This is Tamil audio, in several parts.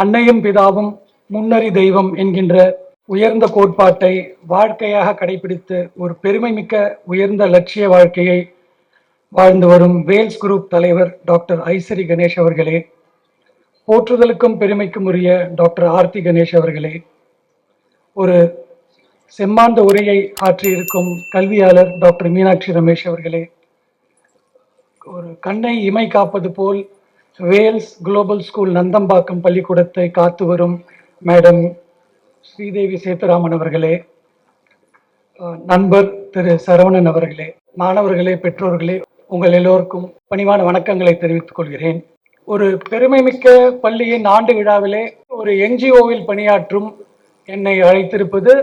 அன்னையும் பிதாவும் முன்னறி தெய்வம் என்கின்ற உயர்ந்த கோட்பாட்டை வாழ்க்கையாக கடைபிடித்து ஒரு பெருமைமிக்க உயர்ந்த லட்சிய வாழ்க்கையை வாழ்ந்து வரும் வேல்ஸ் குரூப் தலைவர் டாக்டர் ஐசரி கணேஷ் அவர்களே, போற்றுதலுக்கும் பெருமைக்கும் உரிய டாக்டர் ஆர்த்தி கணேஷ் அவர்களே, ஒரு செம்மாந்த உரையை ஆற்றியிருக்கும் கல்வியாளர் டாக்டர் மீனாட்சி ரமேஷ் அவர்களே, ஒரு கண்ணை இமை காப்பது போல் வேல்ஸ் குளோபல் ஸ்கூல் நந்தம்பாக்கம் பள்ளிக்கூடத்தை காத்து வரும் மேடம் ஸ்ரீதேவி சேத்துராமன் அவர்களே, நண்பர் திரு சரவணன் அவர்களே, மாணவர்களே, பெற்றோர்களே, உங்கள் எல்லோருக்கும் பணிவான வணக்கங்களை தெரிவித்துக் கொள்கிறேன். ஒரு பெருமைமிக்க பள்ளியின் ஆண்டு விழாவிலே ஒரு என்ஜிஓவில் பணியாற்றும் என்னை அழைத்திருப்பது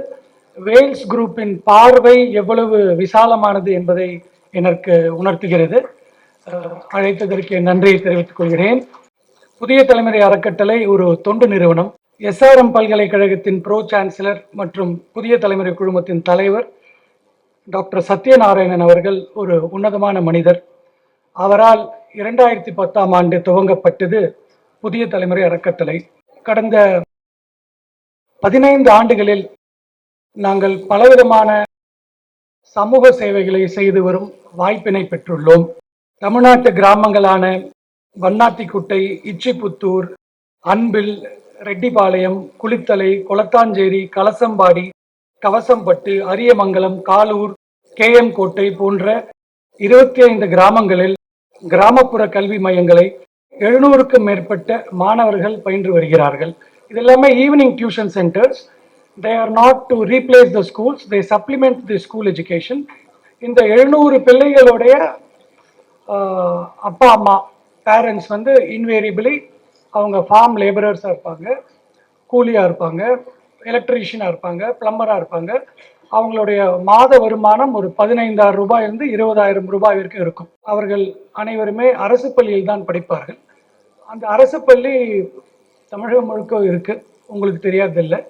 வேல்ஸ் குரூப்பின் பார்வை எவ்வளவு விசாலமானது என்பதை எனக்கு உணர்த்துகிறது. அழைத்ததற்கு நன்றியை தெரிவித்துக் கொள்கிறேன். புதிய தலைமுறை அறக்கட்டளை ஒரு தொண்டு நிறுவனம். எஸ்ஆர்எம் பல்கலைக்கழகத்தின் ப்ரோ சான்சலர் மற்றும் புதிய தலைமுறை குழுமத்தின் தலைவர் டாக்டர் சத்யநாராயணன் அவர்கள் ஒரு உன்னதமான மனிதர். அவரால் 2010ஆம் ஆண்டு துவங்கப்பட்டது புதிய தலைமுறை அறக்கட்டளை. கடந்த 15 ஆண்டுகளில் நாங்கள் பலவிதமான சமூக சேவைகளை செய்து வரும் வாய்ப்பினை பெற்றுள்ளோம். தமிழ்நாட்டு கிராமங்களான வண்ணாத்திக்குட்டை, இச்சிப்புத்தூர், அன்பில், ரெட்டிபாளையம், குளித்தலை, கொளத்தாஞ்சேரி, கலசம்பாடி, கவசம்பட்டு, அரியமங்கலம், காலூர், கேஎம் கோட்டை போன்ற 25 கிராமங்களில் கிராமப்புற கல்வி மையங்களை 700க்கும் மேற்பட்ட மாணவர்கள் பயின்று வருகிறார்கள். இது எல்லாமே evening tuition centres. They are not to replace the schools, they supplement the school education. இந்த 700 பிள்ளைகளுடைய அப்பா அம்மா பேரண்ட்ஸ் வந்து இன்வேரியபிளி அவங்க ஃபார்ம் லேபரர்ஸாக இருப்பாங்க, கூலியாக இருப்பாங்க, எலக்ட்ரீஷியனாக இருப்பாங்க, பிளம்பராக இருப்பாங்க. அவங்களுடைய மாத வருமானம் ஒரு 15,000 ரூபாயிலிருந்து 20,000 ரூபாய் வரைக்கும் இருக்கும். அவர்கள் அனைவருமே அரசு பள்ளியில் தான் படிப்பார்கள். அந்த அரசு பள்ளி தமிழகம் முழுக்க இருக்குது, உங்களுக்கு தெரியாதில்லை.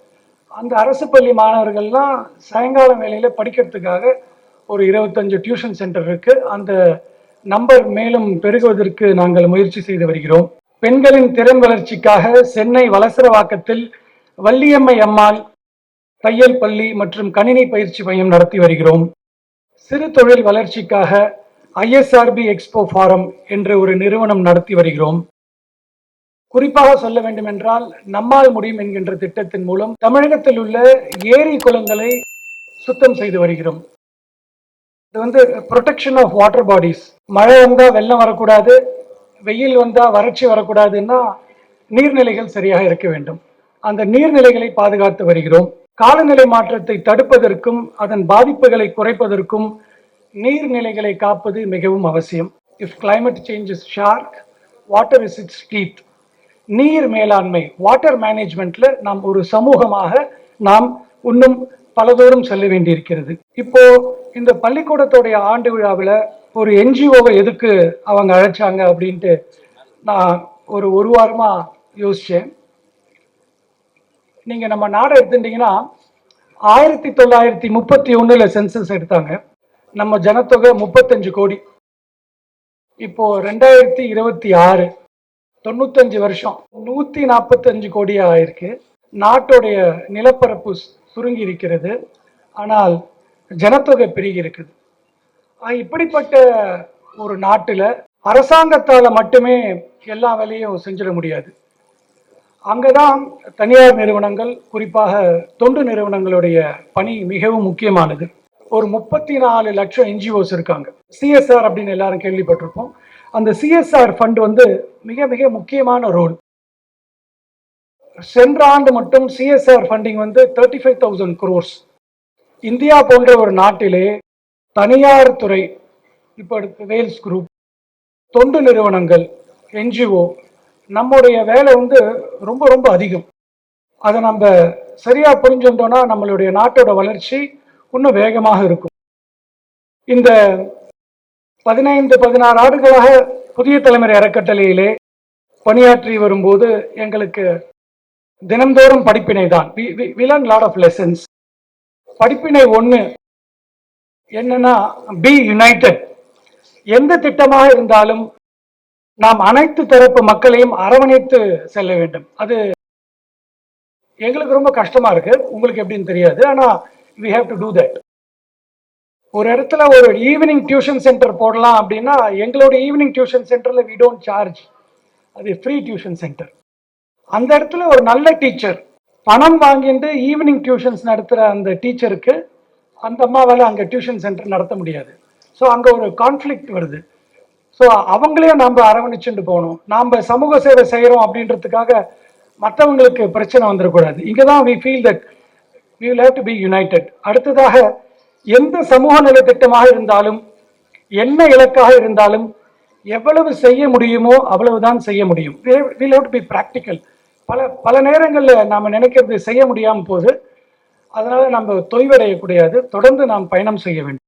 அந்த அரசு பள்ளி மாணவர்கள்லாம் சாயங்காலம் வேலையில் படிக்கிறதுக்காக ஒரு 25 டியூஷன் சென்டர் இருக்குது. அந்த நம்பர் மேலும் பெருகுவதற்கு நாங்கள் முயற்சி செய்து வருகிறோம். பெண்களின் திறன் வளர்ச்சிக்காக சென்னை வலசரவாக்கத்தில் வள்ளியம்மை அம்மாள் தையல் பள்ளி மற்றும் கணினி பயிற்சி மையம் நடத்தி வருகிறோம். சிறு தொழில் வளர்ச்சிக்காக ஐஎஸ்ஆர்பி எக்ஸ்போ ஃபாரம் என்ற ஒரு நிறுவனம் நடத்தி வருகிறோம். குறிப்பாக சொல்ல வேண்டும் என்றால் நம்மால் முடியும் என்கின்ற திட்டத்தின் மூலம் தமிழகத்தில் உள்ள ஏரி குளங்களை சுத்தம் செய்து வருகிறோம். இது வந்து ப்ரொடெக்ஷன் ஆஃப் வாட்டர் பாடிஸ். மழை வந்தால் வெள்ளம் வரக்கூடாது, வெயில் வந்தால் வறட்சி வரக்கூடாதுன்னா நீர்நிலைகள் சரியாக இருக்க வேண்டும். அந்த நீர்நிலைகளை பாதுகாத்து வருகிறோம். காலநிலை மாற்றத்தை தடுப்பதற்கும் அதன் பாதிப்புகளை குறைப்பதற்கும் நீர்நிலைகளை காப்பது மிகவும் அவசியம். If climate change is shark, water is it's teeth. நீர் மேலாண்மை, வாட்டர் மேனேஜ்மெண்ட்ல நாம் ஒரு சமூகமாக நாம் இன்னும் பலதோறும் செல்ல வேண்டியிருக்கிறது. இப்போ இந்த பள்ளிக்கூடத்துடைய ஆண்டு விழாவில் ஒரு என்ஜிஓவை எதுக்கு அவங்க அழைச்சாங்க அப்படின்ட்டு நான் ஒரு வாரமா யோசிச்சேன். நீங்க நம்ம நாடை எடுத்துட்டீங்கன்னா 1931 சென்சஸ் எடுத்தாங்க. நம்ம ஜனத்தொகை 35 கோடி. இப்போ 2026, 95 வருஷம், 145 கோடியா ஆயிருக்கு. நாட்டுடைய நிலப்பரப்பு சுருங்கி இருக்கிறது, ஆனால் ஜனத்தொகை பெருகி இருக்குது. இப்படிப்பட்ட ஒரு நாட்டில் அரசாங்கத்தால் மட்டுமே எல்லா வேலையும் செஞ்சிட முடியாது. அங்கதான் தனியார் நிறுவனங்கள், குறிப்பாக தொண்டு நிறுவனங்களுடைய பணி மிகவும் முக்கியமானது. ஒரு 34 லட்சம் என்ஜிஓஸ் இருக்காங்க. சிஎஸ்ஆர் அப்படின்னு எல்லாரும் கேள்விப்பட்டிருப்போம். அந்த சிஎஸ்ஆர் ஃபண்ட் வந்து மிக மிக முக்கியமான ரோல். சென்ற ஆண்டு மட்டும் சிஎஸ்ஆர் ஃபண்டிங் வந்து 35,000 crores. இந்தியா போன்ற ஒரு நாட்டிலே தனியார் துறை, இப்போ வேல்ஸ் குரூப், தொண்டு நிறுவனங்கள், என்ஜிஓ, நம்முடைய வேலை வந்து ரொம்ப ரொம்ப அதிகம். அதை நம்ம சரியா புரிஞ்சுட்டோம்னா நம்மளுடைய நாட்டோட வளர்ச்சி இன்னும் வேகமாக இருக்கும். இந்த 15-16 ஆண்டுகளாக புதிய தலைமுறை அறக்கட்டளையிலே பணியாற்றி வரும்போது எங்களுக்கு தினந்தோறும் படிப்பினை தான். We learn lot of lessons. படிப்பினை 1 என்னன்னா, பி யுனைடெட். எந்த திட்டமாக இருந்தாலும் நாம் அனைத்து தரப்பு மக்களையும் அரவணைத்து செல்ல வேண்டும். அது எங்களுக்கு ரொம்ப கஷ்டமா இருக்கு, உங்களுக்கு எப்படின்னு தெரியாது. ஆனா we have to do that. ஒரு இடத்துல ஒரு ஈவினிங் டியூஷன் சென்டர் போடலாம் அப்படின்னா எங்களோட ஈவினிங் டியூஷன் சென்டர்ல we don't charge, அது ஃப்ரீ டியூஷன் சென்டர். அந்த இடத்துல ஒரு நல்ல டீச்சர் பணம் வாங்கிட்டு ஈவினிங் டியூஷன்ஸ் நடத்துகிற அந்த டீச்சருக்கு அந்த அம்மாவால் அங்கே டியூஷன் சென்டர் நடத்த முடியாது. ஸோ அங்கே ஒரு கான்ஃப்ளிக்ட் வருது. ஸோ அவங்களையும் நம்ம அரவணைச்சுட்டு போகணும். நாம் சமூக சேவை செய்கிறோம் அப்படின்றதுக்காக மற்றவங்களுக்கு பிரச்சனை வந்துடக்கூடாது. இங்கே தான் we feel that we will have to be united. அடுத்ததாக எந்த சமூக நலத்திட்டமாக இருந்தாலும் என்ன இலக்காக இருந்தாலும் எவ்வளவு செய்ய முடியுமோ அவ்வளவுதான் செய்ய முடியும். we will have to be practical. பல நேரங்களில் நாம் நினைக்கிறது செய்ய முடியாமல் போது, அதனால நம்ம தொய்வடையக்கூடாது, தொடர்ந்து நாம் பயணம் செய்ய வேண்டும்.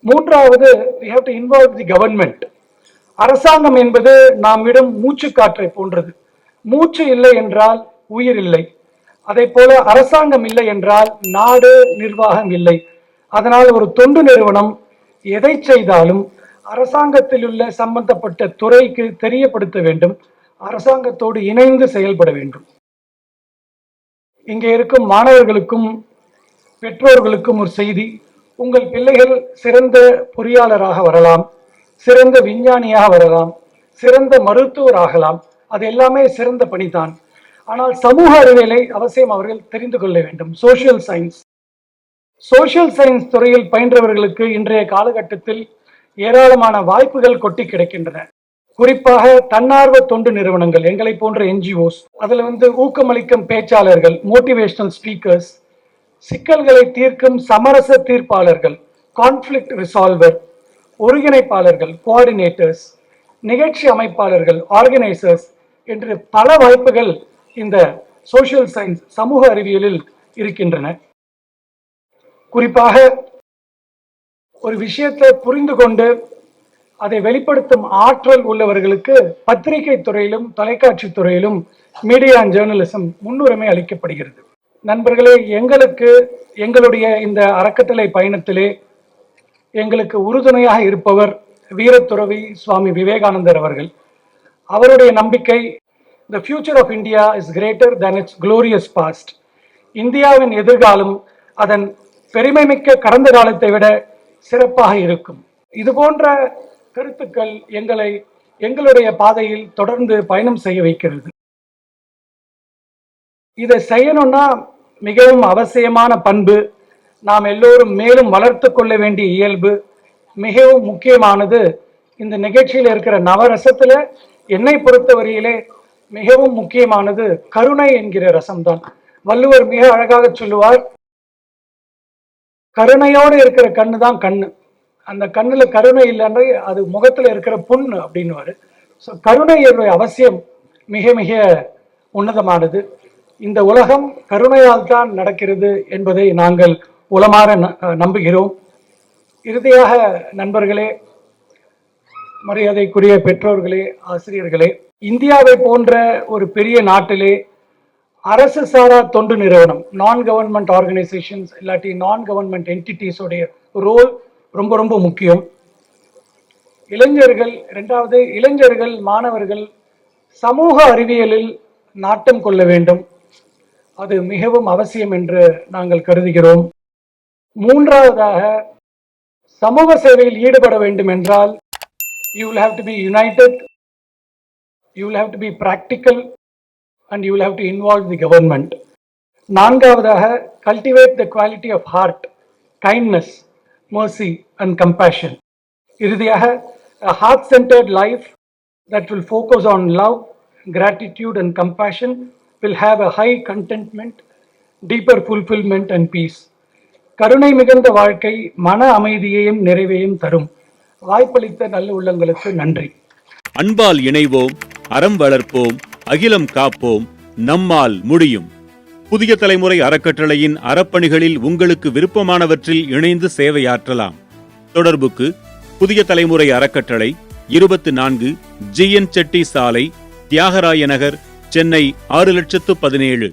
மூன்றாவது, we have to involve the government. அரசாங்கம் என்பது நாம் விடும் மூச்சு காற்றை போன்றது. மூச்சு இல்லை என்றால் உயிர் இல்லை. அதை போல அரசாங்கம் இல்லை என்றால் நாடு நிர்வாகம் இல்லை. அதனால் ஒரு தொண்டு நிறுவனம் எதை செய்தாலும் அரசாங்கத்தில் உள்ள சம்பந்தப்பட்ட துறைக்கு தெரியப்படுத்த வேண்டும், அரசாங்கத்தோடு இணைந்து செயல்பட வேண்டும். இங்கே இருக்கும் மாணவர்களுக்கும் பெற்றோர்களுக்கும் ஒரு செய்தி, உங்கள் பிள்ளைகள் சிறந்த பொறியாளராக வரலாம், சிறந்த விஞ்ஞானியாக வரலாம், சிறந்த மருத்துவர் ஆகலாம், அது எல்லாமே சிறந்த பணிதான். ஆனால் சமூக அறிவியலை அவசியம் அவர்கள் தெரிந்து கொள்ள வேண்டும். சோசியல் சயின்ஸ் துறையில் பயின்றவர்களுக்கு இன்றைய காலகட்டத்தில் ஏராளமான வாய்ப்புகள் கொட்டி கிடைக்கின்றன. குறிப்பாக தன்னார்வ தொண்டு நிறுவனங்கள், எங்களை போன்ற என்ஜிஓஸ், அதுல ஊக்கமளிக்கும் பேச்சாளர்கள், மோட்டிவேஷனல் ஸ்பீக்கர்ஸ், சிக்கல்களை தீர்க்கும் சமரச தீர்ப்பாளர்கள், கான்ஃப்ளிக்ட் ரிசால்வர், ஒருங்கிணைப்பாளர்கள், கோஆர்டினேட்டர்ஸ், நிகழ்ச்சி அமைப்பாளர்கள், ஆர்கனைசர்ஸ் என்று பல வாய்ப்புகள் இந்த சோசியல் சயின்ஸ் சமூக அறிவியலில் இருக்கின்றன. குறிப்பாக ஒரு விஷயத்தை புரிந்து கொண்டு அதை வெளிப்படுத்தும் ஆற்றல் உள்ளவர்களுக்கு பத்திரிகை துறையிலும் தொலைக்காட்சி துறையிலும் மீடியா அண்ட் ஜேர்னலிசம் முன்னுரிமை அளிக்கப்படுகிறது. நண்பர்களே, எங்களுடைய இந்த அறக்கட்டளை பயணத்திலே எங்களுக்கு உறுதுணையாக இருப்பவர் வீரத்துறவி சுவாமி விவேகானந்தர் அவர்கள். அவருடைய நம்பிக்கை, the future of India is greater than its glorious past. இந்தியாவின் எதிர்காலம் அதன் பெருமைமிக்க கடந்த காலத்தை விட சிறப்பாக இருக்கும். இது போன்ற கருத்துக்கள் எங்களுடைய பாதையில் தொடர்ந்து பயணம் செய்ய வைக்கிறது. இதை செய்யணும்னா மிகவும் அவசியமான பண்பு, நாம் எல்லோரும் மேலும் வளர்த்து கொள்ள வேண்டிய இயல்பு, மிகவும் முக்கியமானது. இந்த நிகழ்ச்சியில் இருக்கிற நவரசத்துல என்னை பொறுத்தவரையிலே மிகவும் முக்கியமானது கருணை என்கிற ரசம்தான். வள்ளுவர் மிக அழகாக சொல்லுவார், கருணையோடு இருக்கிற கண்ணு தான் கண்ணு, அந்த கண்ணுல கருணை இல்லைன்ற அது முகத்துல இருக்கிற புண்ணு அப்படின்னுவாரு. ஸோ கருணையுடைய அவசியம் மிக மிக உன்னதமானது. இந்த உலகம் கருணையால் தான் நடக்கிறது என்பதை நாங்கள் உளமாற நம்புகிறோம். இறுதியாக நண்பர்களே, மரியாதைக்குரிய பெற்றோர்களே, ஆசிரியர்களே, இந்தியாவை போன்ற ஒரு பெரிய நாட்டிலே அரசு சாரா தொண்டு நிறுவனம், நான் கவர்மெண்ட் ஆர்கனைசேஷன்ஸ் இல்லாட்டி நான் கவர்மெண்ட் என்டிட்டிஸ் உடைய ரோல் ரொம்ப ரொம்ப முக்கியம். இளைஞர்கள் மாணவர்கள் சமூக அறிவியலில் நாட்டம் கொள்ள வேண்டும், அது மிகவும் அவசியம் என்று நாங்கள் கருதுகிறோம். மூன்றாவதாக, சமூக சேவையில் ஈடுபட வேண்டும் என்றால் you will have to be united, you will have to be practical, and you will have to involve the government. நான்காவதாக, cultivate the quality of heart, kindness, mercy and compassion. இறுதியாக, a heart-centered life that will focus on love, gratitude and compassion will have a high contentment, deeper fulfillment and peace. கருணை மிகுந்த வாழ்க்கை மன அமைதியையும் நிறைவையும் தரும். வாய்ப்பளித்த நல்ல உள்ளங்களுக்கு நன்றி. அன்பால் இணைவோம், அறம் வளர்ப்போம், அகிலம் காப்போம், நம்மால் முடியும். புதிய தலைமுறை அறக்கட்டளையின் அறப்பணிகளில் உங்களுக்கு விருப்பமானவற்றில் இணைந்து சேவையாற்றலாம். தொடர்புக்கு புதிய தலைமுறை அறக்கட்டளை, 24 GN செட்டி சாலை, தியாகராய நகர், சென்னை 6017.